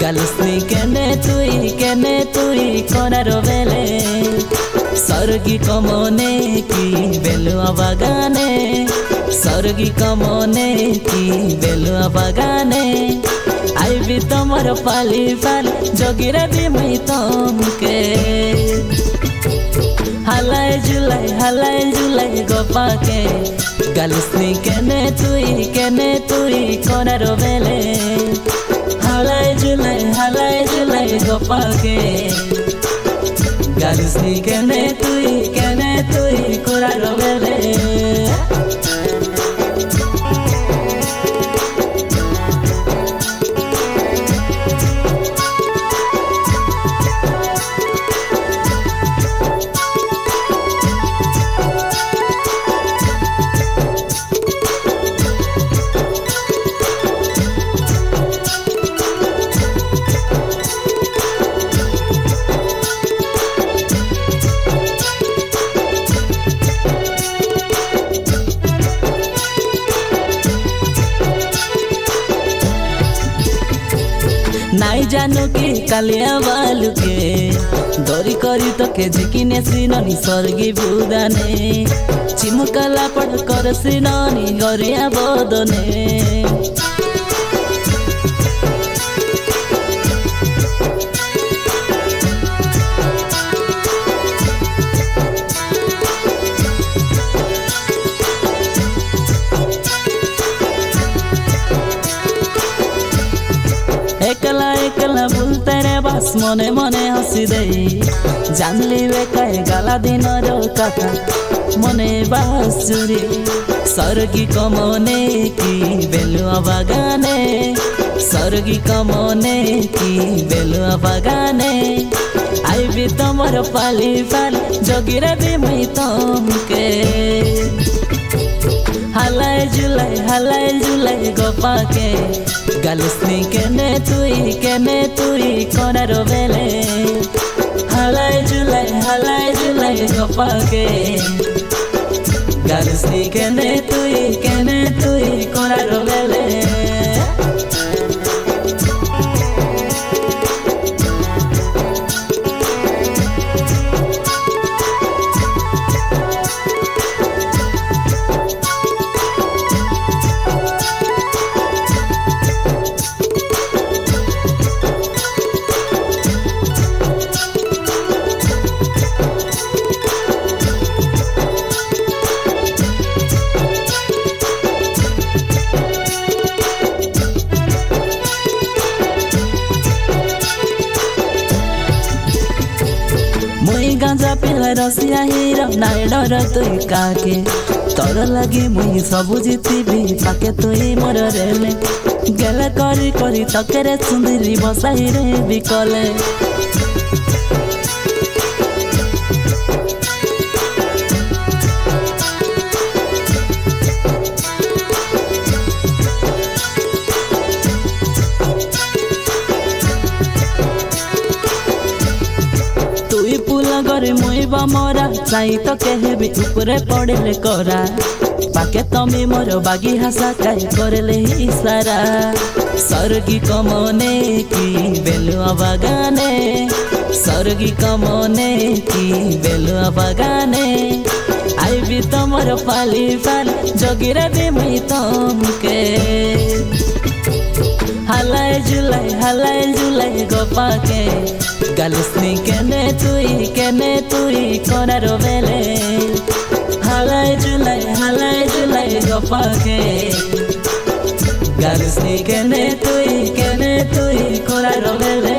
গালসনি কেনে তুই করার বেলে স্বর্গী কমনে কি বেলুয়া বাগানে স্বর্গী কমনে কি বেলুয়া বাগানে আইবি তোমার পালি জগিরে দিমই তমকে হালাই জুলাই গোপাকে গালসনি কেনে তুই করার বেলে হালাই জুলাই গোপাকে গালসনি কেনে তুই করার বেলে নাই জানো কি কালিয়া বালুকে দরি করি তোকে ঝিকিনে সিননি স্বর্গী বুদানে চিমুকালা পড় কর সিননি গরিয়া বদনে একলা বলতে রে বাস মনে মনে হাসি দেই জানলি বেকায় গালা দিনর কথা মনে বাস চুরি স্বর্গী কমনে কি বেলুয়া বাগানে স্বর্গী কমনে কি বেলুয়া বাগানে আইবি তোমার পালি জগিরে দিমই তমকে হালাই জুলাই গোপাকে গালসনি কেনে তুই করার বেলে হালাই জুলাই গোপাকে গালসনি কেনে তুই করার বেলে মুই গাঁজা পিলা রসিয়া হিরো নাই ডর তুই কাকে তোর লাগি মুই সবু জিতিবি পাকে তুই মোর রেলে গেলে করি তকেরে সুন্দরী বসাই রে বিকলে তুই পুলা করে মুই মরা চাই তো কেহেবি উপরে পড়লে করা পাকে তুমি মোর বাগি হাসা কাই করলে ইসারা স্বর্গী কমনে কি বেলুয়া বাগানে স্বর্গী কমনে কি বেলুয়া বাগানে আইবি তোমার পালি জগিরে দিমই তমকে হালাই জুলাই গোপাকে গালসনি কেনে তুই করার বেলে হালাই জুলাই গোপাকে গালসনি কেনে তুই করার বেলে